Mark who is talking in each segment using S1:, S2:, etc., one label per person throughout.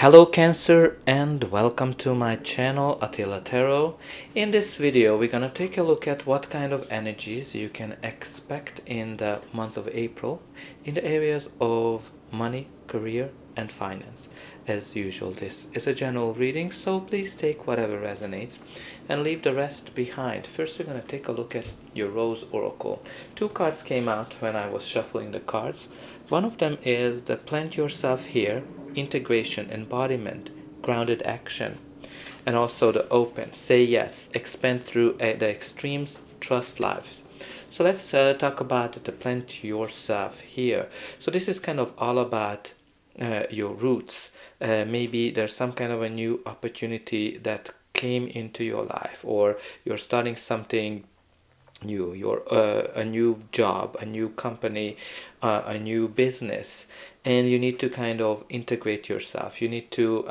S1: Hello Cancer and welcome to my channel Attila Tarot. In this video we're gonna take a look at what kind of energies you can expect in the month of April in the areas of money, career and finance. As usual, this is a general reading, so please take whatever resonates and leave the rest behind. First we're gonna take a look at your Rose Oracle. Two cards came out when I was shuffling the cards. One of them is the Plant Yourself Here, integration, embodiment, grounded action, and also the open, say yes, expand through the extremes, trust lives. So let's talk about the Plant Yourself Here. So this is kind of all about your roots. Maybe there's some kind of a new opportunity that came into your life, or you're starting something new, a new job, a new company, a new business, and you need to kind of integrate yourself. You need to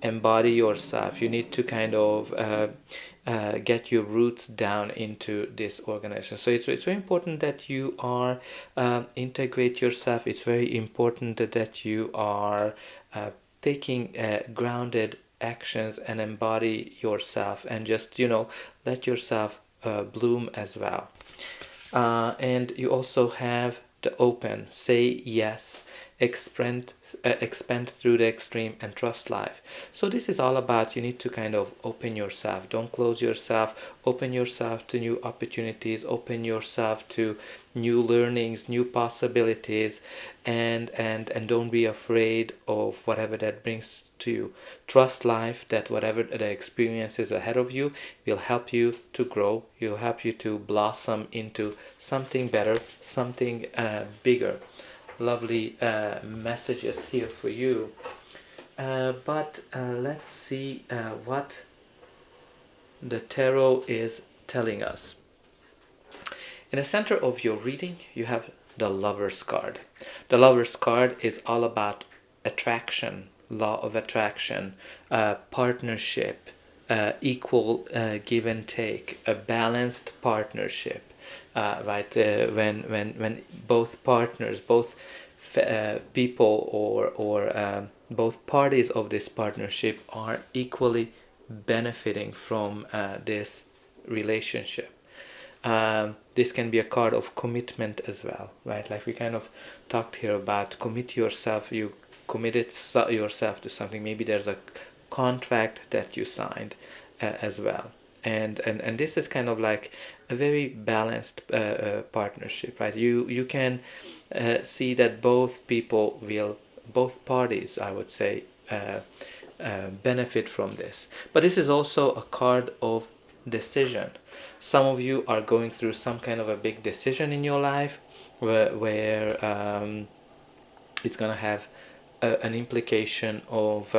S1: embody yourself. You need to kind of get your roots down into this organization. So it's very important that you are integrate yourself. It's very important that you are taking grounded actions and embody yourself, and just let yourself bloom as well. And you also have the open, say yes, expand through the extreme, and trust life. So this is all about, you need to kind of open yourself. Don't close yourself. Open yourself to new opportunities. Open yourself to new learnings, new possibilities, and don't be afraid of whatever that brings to you. Trust life, that whatever the experience is ahead of you will help you to grow. Will help you to blossom into something better, something bigger. Lovely messages here for you. But let's see what the tarot is telling us. In the center of your reading, you have the Lover's card. The Lover's card is all about attraction, law of attraction, partnership, equal give and take, a balanced partnership. Right, when both partners, both people, or both parties of this partnership are equally benefiting from this relationship. This can be a card of commitment as well, right? Like we kind of talked here about commit yourself. You committed yourself to something. Maybe there's a contract that you signed as well. And this is kind of like a very balanced partnership, right? You can see that both parties, I would say, benefit from this. But this is also a card of decision. Some of you are going through some kind of a big decision in your life where it's gonna have an implication of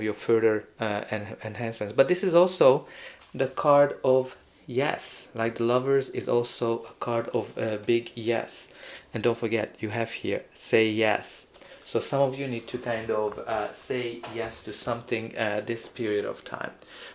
S1: your further enhancements. But this is also the card of yes. Like the Lovers is also a card of a big yes. And don't forget, you have here say yes. So some of you need to kind of say yes to something this period of time.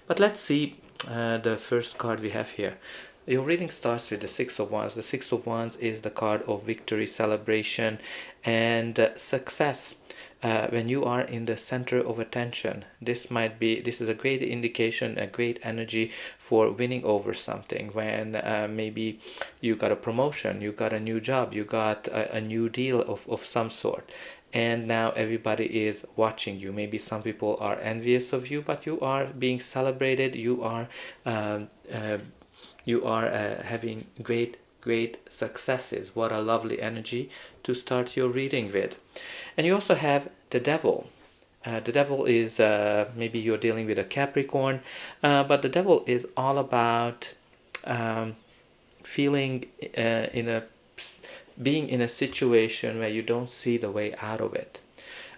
S1: But let's see the first card we have here. Your reading starts with the Six of Wands. The Six of Wands is the card of victory, celebration, and success. When you are in the center of attention, this is a great indication, a great energy for winning over something. When maybe you got a promotion, you got a new job, you got a new deal of some sort, and now everybody is watching you. Maybe some people are envious of you, but you are being celebrated. You are having great successes. What a lovely energy to start your reading with. And you also have the Devil. The Devil is maybe you're dealing with a Capricorn, but the Devil is all about feeling being in a situation where you don't see the way out of it.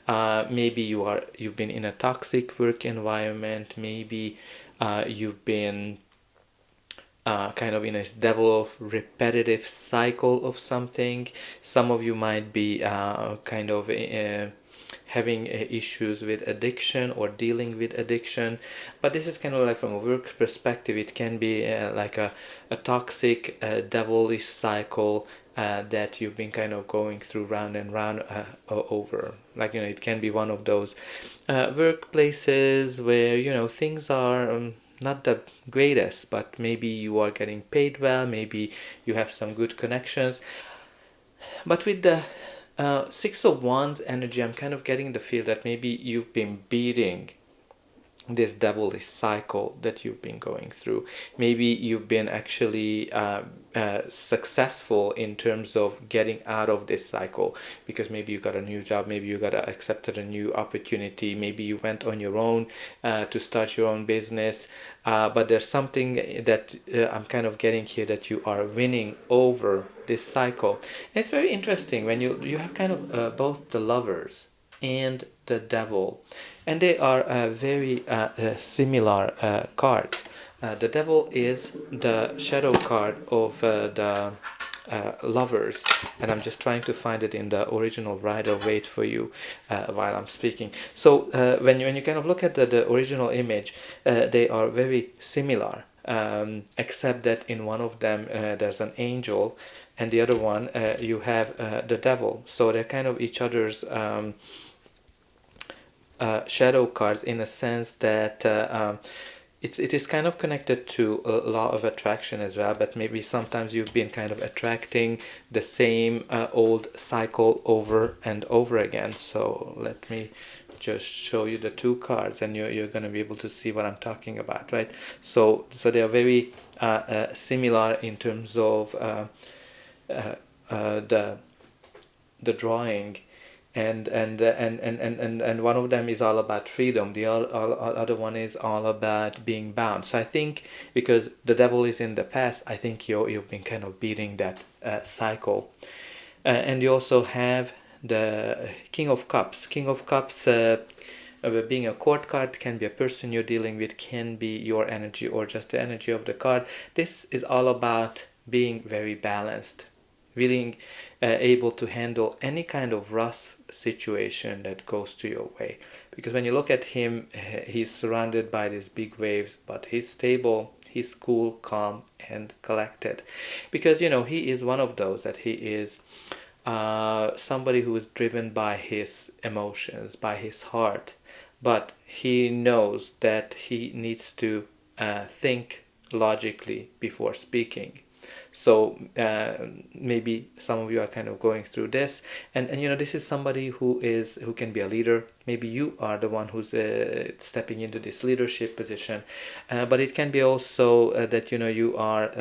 S1: Maybe you've been in a toxic work environment. Maybe you've been kind of in a devil of repetitive cycle of something. Some of you might be kind of having issues with addiction or dealing with addiction. But this is kind of like from a work perspective, it can be like a toxic devilish cycle that you've been kind of going through round and round over. Like, it can be one of those workplaces where, things are not the greatest, but maybe you are getting paid well, maybe you have some good connections. But with the Six of Wands energy, I'm kind of getting the feel that maybe you've been beating this devilish cycle that you've been going through. Maybe you've been actually successful in terms of getting out of this cycle, because maybe you got a new job, maybe you got accepted a new opportunity, maybe you went on your own to start your own business, but there's something that I'm kind of getting here, that you are winning over this cycle. And it's very interesting when you have kind of both the Lovers and the Devil, and they are very similar cards. The Devil is the shadow card of the Lovers, and I'm just trying to find it in the original Rider-Waite for you while I'm speaking. So when you kind of look at the original image, they are very similar, except that in one of them there's an angel, and the other one you have the devil. So they're kind of each other's shadow cards, in a sense that it is kind of connected to a law of attraction as well, but maybe sometimes you've been kind of attracting the same old cycle over and over again. So let me just show you the two cards, and you're going to be able to see what I'm talking about, right? So they are very similar in terms of the drawing, and one of them is all about freedom, the other one is all about being bound. So I think, because the devil is in the past, I think you've been kind of beating that cycle. And you also have the King of Cups. King of Cups, being a court card, can be a person you're dealing with, can be your energy or just the energy of the card. This is all about being very balanced, being able to handle any kind of rough situation that goes to your way. Because when you look at him, he's surrounded by these big waves, but he's stable, he's cool, calm, and collected. Because, he is one of those, that he is somebody who is driven by his emotions, by his heart, but he knows that he needs to think logically before speaking. So maybe some of you are kind of going through this, and this is somebody who can be a leader. Maybe you are the one who's stepping into this leadership position, but it can be also that you are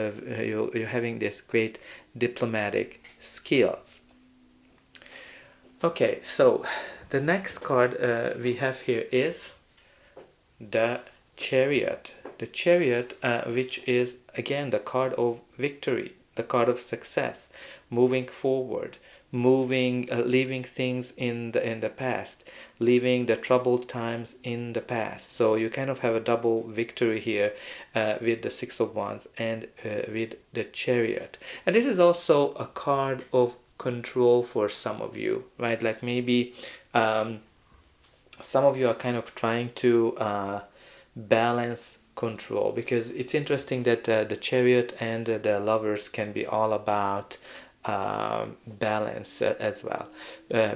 S1: you're having this great diplomatic skills. Okay, so the next card we have here is the Chariot. The Chariot, which is again the card of victory, the card of success, moving forward, leaving things in the past, leaving the troubled times in the past. So you kind of have a double victory here with the Six of Wands and with the Chariot. And this is also a card of control for some of you, right? Like maybe some of you are kind of trying to balance control, because it's interesting that the Chariot and the Lovers can be all about balance as well,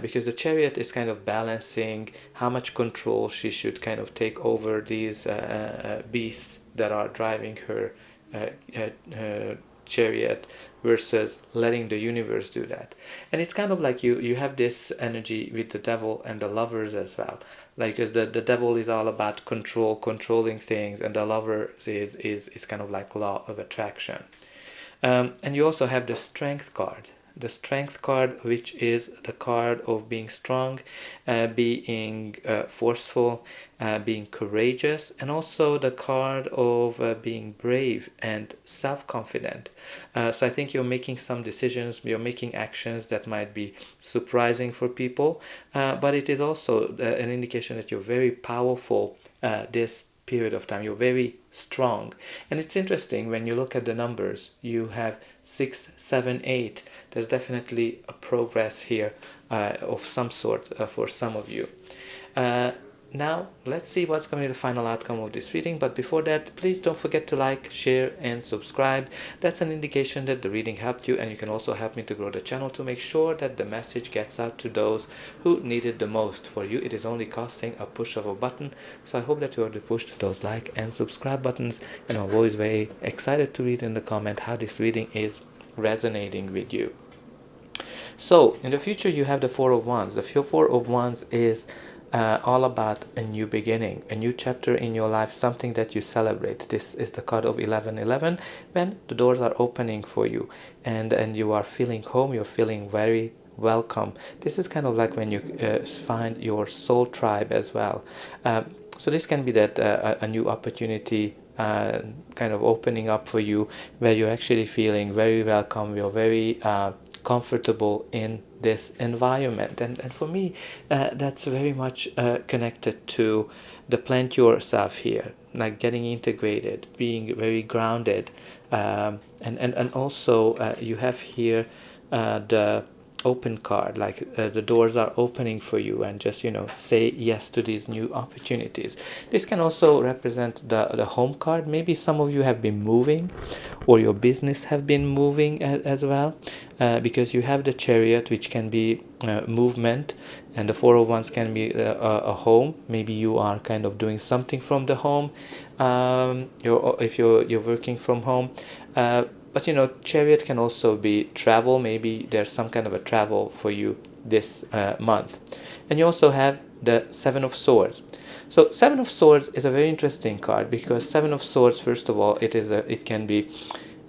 S1: because the Chariot is kind of balancing how much control she should kind of take over these beasts that are driving her chariot, versus letting the universe do that. And it's kind of like you have this energy with the Devil and the Lovers as well, like, because the Devil is all about controlling things, and the Lovers is kind of like law of attraction. And you also have the Strength card. The Strength card, which is the card of being strong, being forceful, being courageous, and also the card of being brave and self-confident. So I think you're making some decisions, you're making actions that might be surprising for people, but it is also an indication that you're very powerful this period of time. You're very strong. And it's interesting, when you look at the numbers, you have 6, 7, 8. There's definitely a progress here of some sort for some of you. now let's see what's going to be the final outcome of this reading. But before that, please don't forget to like, share, and subscribe. That's an indication that the reading helped you, and you can also help me to grow the channel to make sure that the message gets out to those who need it the most. For you, it is only costing a push of a button. So I hope that you already pushed those like and subscribe buttons, and I'm always very excited to read in the comment how this reading is resonating with you. So in the future, you have the Four of Wands. The Four of Wands is all about a new beginning, a new chapter in your life, something that you celebrate. This is the card of 1111, when the doors are opening for you, and you are feeling home, you're feeling very welcome. This is kind of like when you find your soul tribe as well. So this can be that a new opportunity kind of opening up for you, where you're actually feeling very welcome, you're very comfortable in this environment. And for me, that's very much connected to the plant yourself here, like getting integrated, being very grounded, and also you have here the open card, like the doors are opening for you, and just say yes to these new opportunities. This can also represent the home card. Maybe some of you have been moving, or your business have been moving as well, because you have the Chariot, which can be movement, and the Four of Wands can be a home. Maybe you are kind of doing something from the home, if you're working from home. But Chariot can also be travel. Maybe there's some kind of a travel for you this month. And you also have the Seven of Swords. So Seven of Swords is a very interesting card, because Seven of Swords, first of all, it can be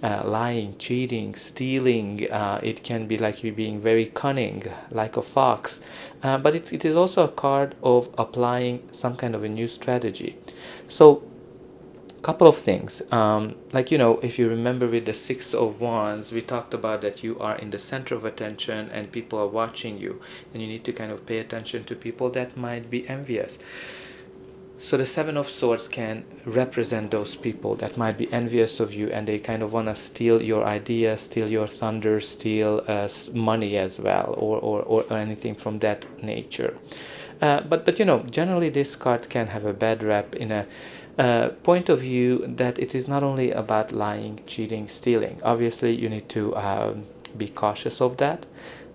S1: lying, cheating, stealing. It can be like you being very cunning, like a fox. But it is also a card of applying some kind of a new strategy. So couple of things, like if you remember with the Six of Wands, we talked about that you are in the center of attention and people are watching you, and you need to kind of pay attention to people that might be envious. So the Seven of Swords can represent those people that might be envious of you, and they kind of want to steal your ideas, steal your thunder, steal money as well, or anything from that nature. But generally this card can have a bad rep in a point of view that it is not only about lying, cheating, stealing. Obviously you need to be cautious of that,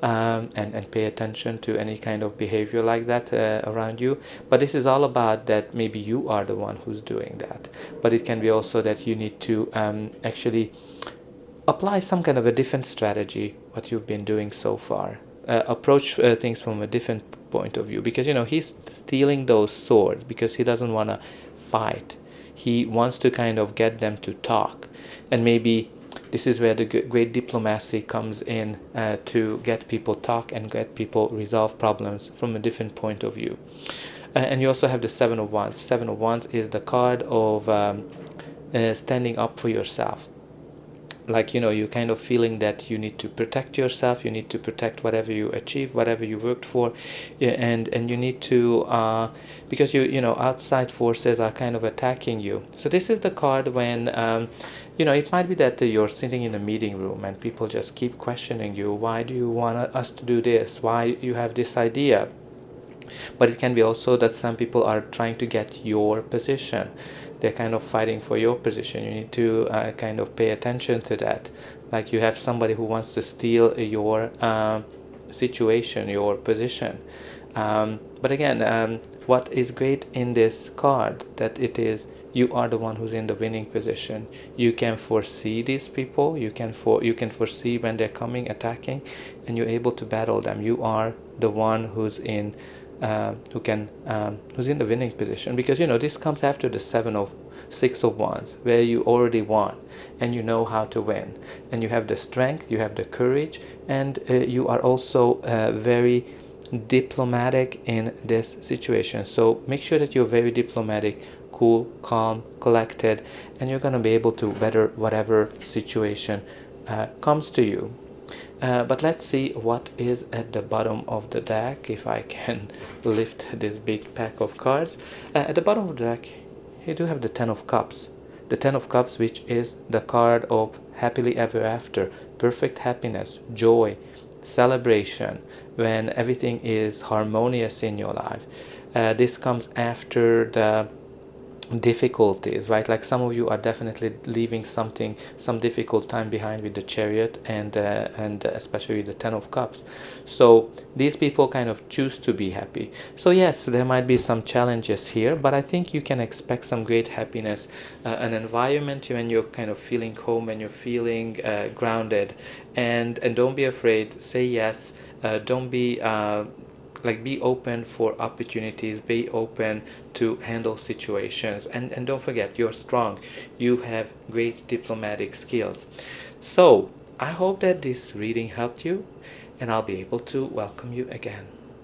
S1: and pay attention to any kind of behavior like that around you. But this is all about that maybe you are the one who's doing that. But it can be also that you need to actually apply some kind of a different strategy, what you've been doing so far. Approach things from a different point of view, because he's stealing those swords because he doesn't want to fight. He wants to kind of get them to talk, and maybe this is where the great diplomacy comes in, to get people talk and get people resolve problems from a different point of view. And you also have the Seven of Wands. Seven of Wands is the card of standing up for yourself. Like you're kind of feeling that you need to protect yourself, you need to protect whatever you achieve, whatever you worked for, and you need to because outside forces are kind of attacking you. So this is the card when it might be that you're sitting in a meeting room and people just keep questioning you. Why do you want us to do this? Why you have this idea? But it can be also that some people are trying to get your position. They're kind of fighting for your position. You need to kind of pay attention to that. Like you have somebody who wants to steal your situation, your position. But again, what is great in this card, that it is you are the one who's in the winning position. You can foresee these people. You can foresee when they're coming, attacking, and you're able to battle them. You are the one who's in who's in the winning position, because this comes after the Six of Wands, where you already won and you know how to win, and you have the strength, you have the courage, and you are also very diplomatic in this situation. So make sure that you're very diplomatic, cool, calm, collected, and you're going to be able to weather whatever situation comes to you. But let's see what is at the bottom of the deck, if I can lift this big pack of cards. At the bottom of the deck, you do have the Ten of Cups. The Ten of Cups, which is the card of happily ever after, perfect happiness, joy, celebration, when everything is harmonious in your life. This comes after the difficulties, right? Like some of you are definitely leaving some difficult time behind with the Chariot and especially with the Ten of Cups. So these people kind of choose to be happy. So yes, there might be some challenges here, but I think you can expect some great happiness, an environment when you're kind of feeling home and you're feeling grounded, and don't be afraid, say yes. Don't be be open for opportunities, be open to handle situations, and don't forget, you're strong, you have great diplomatic skills. So I hope that this reading helped you, and I'll be able to welcome you again.